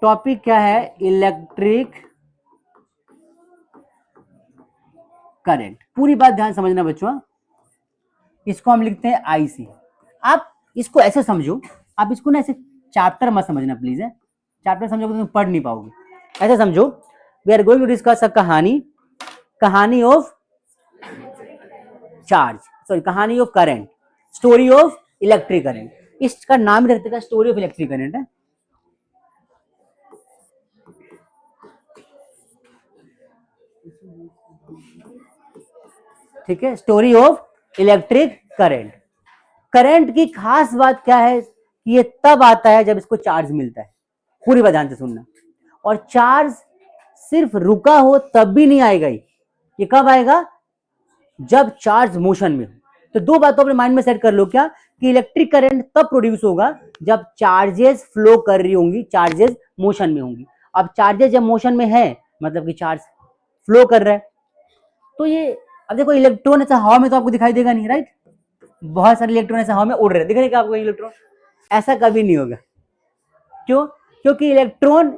Topic क्या है? Electric current. पूरी बात ध्यान समझना बच्चों। इसको हम लिखते हैं आईसी। आप इसको ऐसे समझो, आप इसको ना ऐसे चैप्टर मत समझना प्लीज है। चैप्टर समझोगे तो तुम पढ़ नहीं पाओगे। ऐसे समझो, we are going to discuss a कहानी ऑफ चार्ज, सॉरी कहानी of current, story of electric current. इसका नाम रखते हैं स्टोरी ऑफ इलेक्ट्रिक करंट है। ठीक है, story of electric current. Current की खास बात क्या है कि ये तब आता है जब इसको चार्ज मिलता है। पूरी बात ध्यान से सुनना। और चार्ज सिर्फ रुका हो तब भी नहीं आएगा। ये कब आएगा? जब चार्ज मोशन में हो। तो दो बातों अपने माइंड में सेट कर लो क्या, कि इलेक्ट्रिक करंट तब प्रोड्यूस होगा जब चार्जेस फ्लो कर रही होंगी, चार्जेस मोशन में होंगी। अब चार्जेस जब मोशन में है मतलब कि चार्ज फ्लो कर रहा है। तो ये अब देखो, इलेक्ट्रॉन ऐसा हवा में तो आपको दिखाई देगा नहीं, राइट? बहुत सारे इलेक्ट्रॉन ऐसे हवा में उड़ रहे, दिख रहे क्या आपको इलेक्ट्रॉन? ऐसा कभी नहीं होगा। क्यों? क्योंकि इलेक्ट्रॉन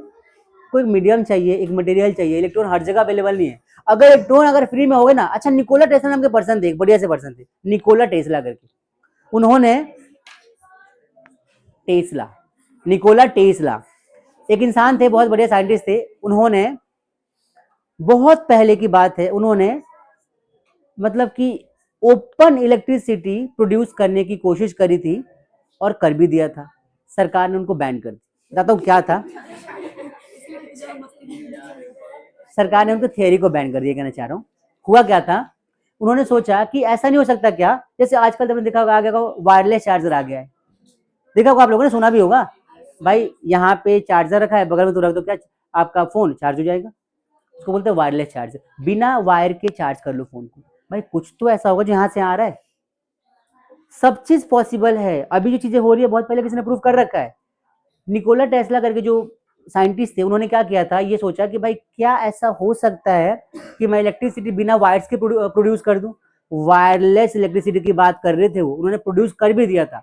को एक मीडियम चाहिए, एक मटेरियल चाहिए। इलेक्ट्रॉन हर जगह अवेलेबल नहीं है। अगर इलेक्ट्रॉन अगर फ्री में हो गए ना, अच्छा निकोला टेस्ला नाम के पर्सन थे, एक बढ़िया से पर्सन थे, निकोला टेस्ला करके। उन्होंने निकोला टेस्ला एक इंसान थे, बहुत बढ़िया साइंटिस्ट थे। उन्होंने बहुत पहले की बात है, उन्होंने मतलब कि ओपन इलेक्ट्रिसिटी प्रोड्यूस करने की कोशिश करी थी और कर भी दिया था। सरकार ने उनको बैन कर दिया। बताता हूँ क्या था। सरकार ने उनको थियरी को बैन कर दिया, कहना चाह रहा हूँ। हुआ क्या था, उन्होंने सोचा कि ऐसा नहीं हो सकता क्या, जैसे आजकल तुमने देखा होगा, आ गया वायरलेस चार्जर आ गया है। देखा होगा आप लोगों ने, सुना भी होगा भाई, यहाँ पे चार्जर रखा है, बगल में तो रख दो, क्या आपका फोन चार्ज हो जाएगा। उसको बोलते हैं वायरलेस चार्जर। बिना वायर के चार्ज कर लो फोन को। भाई कुछ तो ऐसा होगा जो यहाँ से आ रहा है। सब चीज पॉसिबल है। अभी जो चीजें हो रही है बहुत पहले किसी ने प्रूव कर रखा है। निकोला टेस्ला करके जो साइंटिस्ट थे, उन्होंने क्या किया था, ये सोचा कि भाई क्या ऐसा हो सकता है कि मैं इलेक्ट्रिसिटी बिना वायर्स के प्रोड्यूस कर दूं। वायरलेस इलेक्ट्रिसिटी की बात कर रहे थे वो, उन्होंने प्रोड्यूस कर भी दिया था।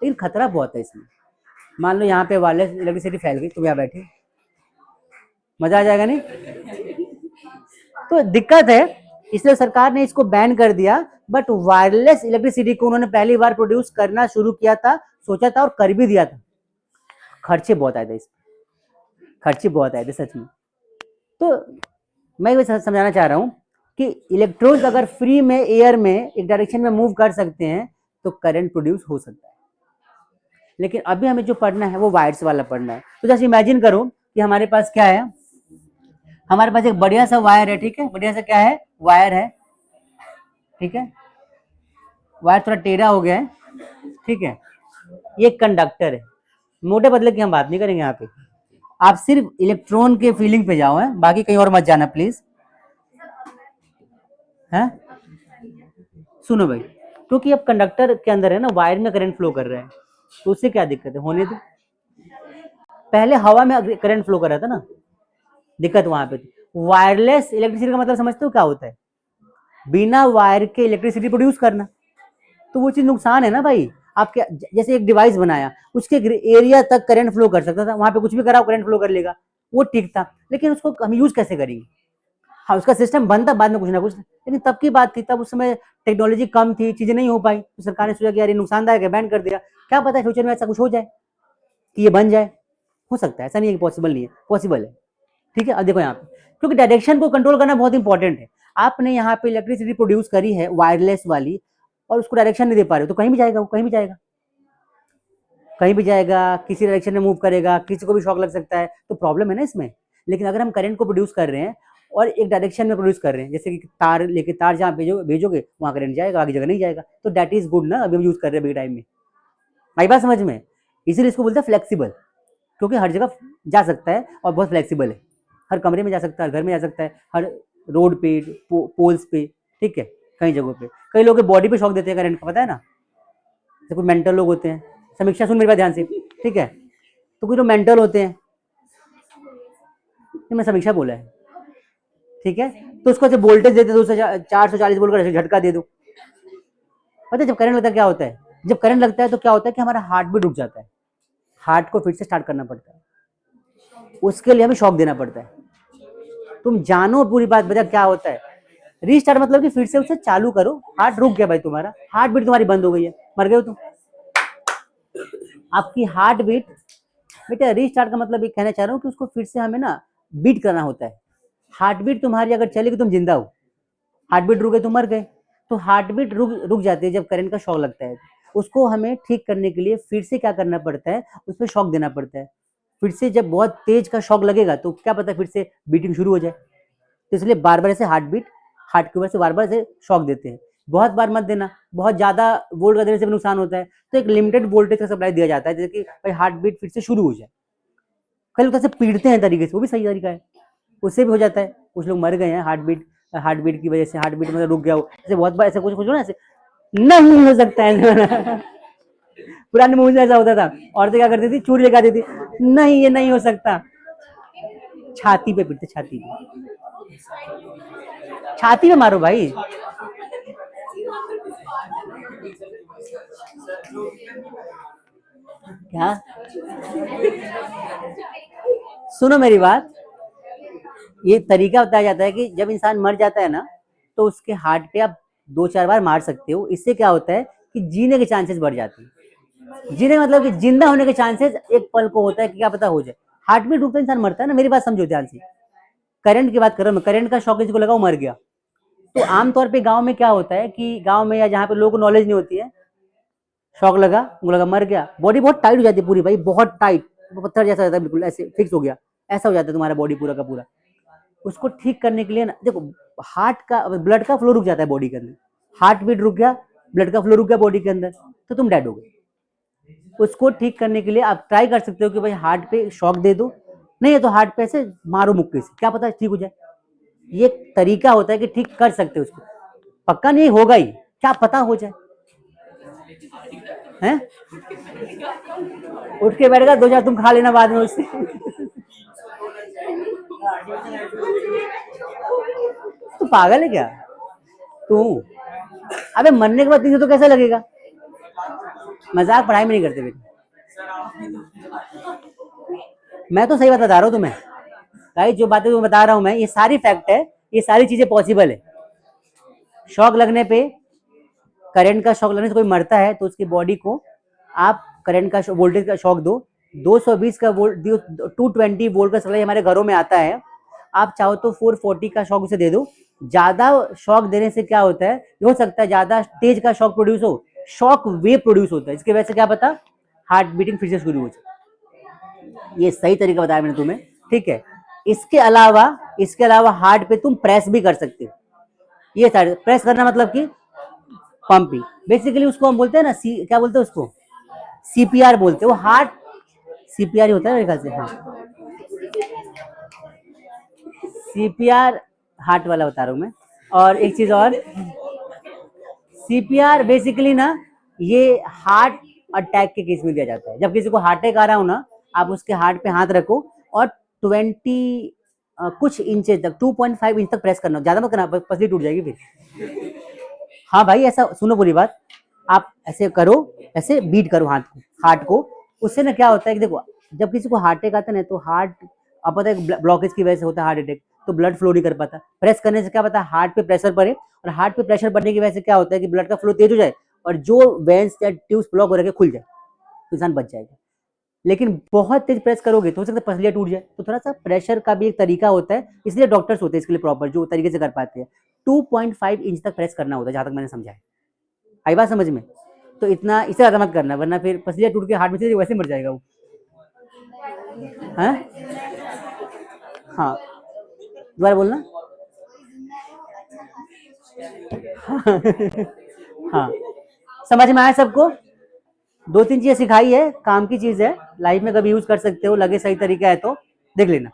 लेकिन खतरा बहुत है इसमें। मान लो यहाँ पे वायरलेस इलेक्ट्रिसिटी फैल गई, तुम यहाँ बैठे, मजा आ जाएगा नहीं? तो दिक्कत है, इसलिए सरकार ने इसको बैन कर दिया। बट वायरलेस इलेक्ट्रिसिटी को उन्होंने पहली बार प्रोड्यूस करना शुरू किया था, सोचा था और कर भी दिया था। खर्चे बहुत आए थे इसमें, खर्चे बहुत आए थे सच में। तो मैं ये समझाना चाह रहा हूं कि इलेक्ट्रॉन्स अगर फ्री में एयर में एक डायरेक्शन में मूव कर सकते हैं तो करंट प्रोड्यूस हो सकता है। लेकिन अभी हमें जो पढ़ना है वो वायर्स वाला पढ़ना है। तो जैसे इमेजिन करो कि हमारे पास क्या है, हमारे पास एक बढ़िया सा वायर है, ठीक है, बढ़िया सा क्या है, वायर है, ठीक है। वायर थोड़ा टेढ़ा हो गया है, ठीक है। ये कंडक्टर है। मोटे बदले की हम बात नहीं करेंगे यहाँ पे, आप सिर्फ इलेक्ट्रॉन के फीलिंग पे जाओ, है बाकी कहीं और मत जाना प्लीज, है। सुनो भाई, क्योंकि अब कंडक्टर के अंदर है ना, वायर में करंट फ्लो कर रहा है, तो उससे क्या दिक्कत है, होने दो। पहले हवा में करंट फ्लो कर रहा था ना, दिक्कत वहां पे थी। वायरलेस इलेक्ट्रिसिटी का मतलब समझते हो क्या होता है? बिना वायर के इलेक्ट्रिसिटी प्रोड्यूस करना। तो वो चीज नुकसान है ना भाई। आपके जैसे एक डिवाइस बनाया, उसके एरिया तक करंट फ्लो कर सकता था, वहां पे कुछ भी करा करंट फ्लो कर लेगा, वो ठीक था। लेकिन उसको हम यूज कैसे करेंगे? हाँ, उसका सिस्टम बनता बाद में कुछ ना कुछ, लेकिन तब की बात थी, तब उस समय टेक्नोलॉजी कम थी, चीजें नहीं हो पाई, तो सरकार ने सोचा कि यार ये नुकसानदायक है, बैन कर दिया। क्या पता है फ्यूचर में ऐसा कुछ हो जाए कि ये बन जाए, हो सकता है, ऐसा नहीं है कि पॉसिबल नहीं है, पॉसिबल है। ठीक है, अब देखो यहाँ पे, क्योंकि डायरेक्शन को कंट्रोल करना बहुत इंपॉर्टेंट है। आपने यहाँ पे इलेक्ट्रिसिटी प्रोड्यूस करी है वायरलेस वाली, और उसको डायरेक्शन नहीं दे पा रहे हो, तो कहीं भी जाएगा, वो कहीं भी जाएगा, कहीं भी जाएगा, किसी डायरेक्शन में मूव करेगा, किसी को भी शॉक लग सकता है, तो प्रॉब्लम है ना इसमें। लेकिन अगर हम करंट को प्रोड्यूस कर रहे हैं और एक डायरेक्शन में प्रोड्यूस कर रहे हैं, जैसे कि तार लेके तार जहाँ भेजोगे वहां करंट जाएगा, आगे जगह नहीं जाएगा, तो दैट इज गुड ना। अभी हम यूज कर रहे हैं टाइम में, आई बात समझ में? इसीलिए इसको बोलते हैं फ्लेक्सिबल, क्योंकि हर जगह जा सकता है और बहुत फ्लेक्सिबल है। हर कमरे में जा सकता है, घर में जा सकता है, हर रोड पे, पोल्स पे, ठीक है, कई जगहों पे। कई लोग बॉडी पे शॉक देते हैं करंट का, पता है ना, जैसे कुछ मेंटल लोग होते हैं। समीक्षा सुन मेरी बात ध्यान से, ठीक है। तो कुछ लोग मेंटल होते हैं, मैं समीक्षा बोला है, ठीक है। तो उसको ऐसे वोल्टेज देते 440 वोल्ट का ऐसे झटका दे दो। पता है जब करंट लगता है क्या होता है? जब करंट लगता है तो क्या होता है कि हमारा हार्ट भी रुक जाता है, हार्ट को फिर से स्टार्ट करना पड़ता है। उसके लिए हमें शॉक देना पड़ता है। तुम जानो पूरी बात बेटा क्या होता है। रीस्टार्ट मतलब कि फिर से उसे चालू करो। हार्ट रुक गया भाई, तुम्हारा हार्ट बीट तुम्हारी बंद हो गई है, मर गए हो तुम। आपकी हार्ट बीट, बेटा रीस्टार्ट का मतलब ये कहना चाह रहा हूँ कि उसको फिर से हमें ना बीट करना होता है। हार्ट बीट तुम्हारी अगर चलेगी तुम जिंदा हो, हार्ट बीट रुक गई तुम मर गए। तो हार्ट बीट रुक रुक जाती है जब करंट का शॉक लगता है। उसको हमें ठीक करने के लिए फिर से क्या करना पड़ता है, उस पर शॉक देना पड़ता है। फिर से जब बहुत तेज का शॉक लगेगा तो क्या पता फिर से बीटिंग शुरू हो जाए। तो इसलिए बार बार ऐसे हार्ट बीट, हार्ट के ऊपर से बार बार ऐसे शॉक देते हैं। बहुत बार मत देना, बहुत ज्यादा वोल्ट का देने से भी नुकसान होता है। तो एक लिमिटेड वोल्टेज का सप्लाई दिया जाता है, जैसे कि भाई हार्ट बीट फिर से शुरू हो जाए। कई लोग ऐसे पीटते हैं तरीके से, वो भी सही तरीका है, उससे भी हो जाता है। कुछ लोग मर गए हैं हार्ट बीट की वजह से, हार्ट बीट मतलब रुक गया हो। ऐसे बहुत बार ऐसे कुछ कुछ ना ऐसे नहीं हो सकता है। पुराने मूवी में ऐसा होता था, औरतें क्या करती थी, चूड़ी लगाती थी, नहीं ये नहीं हो सकता। छाती पे पीटते, छाती पे, छाती पे मारो भाई। क्या, सुनो मेरी बात। ये तरीका बताया जाता है कि जब इंसान मर जाता है ना, तो उसके हार्ट पे आप 2-4 बार मार सकते हो। इससे क्या होता है कि जीने के चांसेस बढ़ जाते हैं। जीने मतलब कि जिंदा होने के चांसेस एक पल को होता है कि क्या पता हो जाए। हार्ट बीट रुकता इंसान मरता है ना, मेरी बात समझो ध्यान से। करंट की बात कर रहा हूँ मैं, करंट का शॉक किसी को लगा वो मर गया। तो आमतौर पे गांव में क्या होता है कि गांव में या जहाँ पे लोगों को नॉलेज नहीं होती है, शॉक लगा, वो लगा मर गया, बॉडी बहुत टाइट हो जाती है पूरी भाई, बहुत टाइट, पत्थर जैसा हो जाता है, बिल्कुल ऐसे फिक्स हो गया, ऐसा हो जाता है तुम्हारा बॉडी पूरा का पूरा। उसको ठीक करने के लिए ना देखो, हार्ट का ब्लड का फ्लो रुक जाता है बॉडी के अंदर, हार्ट बीट रुक गया, ब्लड का फ्लो रुक गया बॉडी के अंदर, तो तुम डेड हो गए। उसको ठीक करने के लिए आप ट्राई कर सकते हो कि भाई हार्ट पे शॉक दे दो, नहीं है तो हार्ट पे से मारो मुक्के से, क्या पता ठीक हो जाए। ये एक तरीका होता है कि ठीक कर सकते हो उसको, पक्का नहीं होगा ही, क्या पता हो जाए। हैं, उठ के बैठेगा, 2 4 तुम खा लेना बाद में उससे। तू पागल है क्या तू? अबे मरने के बाद तुझे तो कैसा लगेगा? मजाक पढ़ाई में नहीं करते बेटे। मैं तो सही बता रहा हूँ तुम्हें भाई, जो बातें तुम्हें बता रहा हूँ मैं, ये सारी फैक्ट है, ये सारी चीजें पॉसिबल है। शॉक लगने पे, करंट का शॉक लगने से कोई मरता है तो उसकी बॉडी को आप करंट का वोल्टेज का शॉक दो। 220 का वोल्ट, 220 वोल्ट का सप्लाई हमारे घरों में आता है, आप चाहो तो 440 का शॉक उसे दे दो। ज्यादा शॉक देने से क्या होता है, हो सकता है ज्यादा तेज का शॉक प्रोड्यूस हो, शॉक वेव प्रोड्यूस होता है, इसकी वजह से क्या पता हार्ट बीटिंग फिर से शुरू हो जाए। ये सही तरीका बताया मैंने तुम्हें, ठीक है। इसके अलावा हार्ट पे तुम प्रेस भी कर सकते हो। ये सारे प्रेस करना मतलब कि पंपिंग, बेसिकली उसको हम बोलते हैं ना, क्या बोलते हैं उसको, सीपीआर बोलते हैं। वो हार्ट सीपीआर ही होता है मेरे ख्याल से, हाँ सीपीआर हार्ट वाला बता रहा हूँ मैं। और एक चीज और, सीपीआर बेसिकली ना ये हार्ट अटैक के केस में दिया जाता है। जब किसी को हार्ट अटैक आ रहा हो ना, आप उसके हार्ट पे हाथ रखो और 20 कुछ इंचेस तक, 2.5 इंच तक प्रेस करना, ज्यादा मत करना, पसली टूट जाएगी फिर। हाँ भाई ऐसा सुनो पूरी बात, आप ऐसे करो, ऐसे बीट करो हाथ को, हार्ट को। उससे ना क्या होता है कि देखो, जब किसी को हार्ट अटैक आता है ना, तो हार्ट, अब पता है ब्लॉकेज की वजह से होता है हार्ट अटैक, तो ब्लड फ्लो नहीं कर पाता। प्रेस करने से क्या पता हार्ट पे प्रेशर पड़े, और हार्ट पे प्रेशर पड़ने की वजह से क्या होता है कि ब्लड का फ्लो तेज हो जाए, और जो वेंस या ट्यूब्स ब्लॉक हो रखे खुल जाए, तो इंसान बच जाएगा। लेकिन बहुत तेज प्रेस करोगे तो हो सकता है पसलियाँ टूट जाए। तो थोड़ा सा प्रेशर का भी एक तरीका होता है, इसलिए डॉक्टर्स होते हैं इसके लिए प्रॉपर, जो तरीके से कर पाते हैं। 2.5 इंच तक प्रेस करना होता है, जहां तक मैंने समझा है। आई बात समझ में? तो इतना, इससे ज्यादा मत करना, वरना फिर पसलियाँ टूट के हार्ट में से वैसे मर जाएगा वो। हैं? हाँ, दोबारा बोलना। हाँ, समझ में आया सबको? 2-3 चीजें सिखाई है, काम की चीज है, लाइफ में कभी यूज कर सकते हो, लगे सही तरीका है तो देख लेना।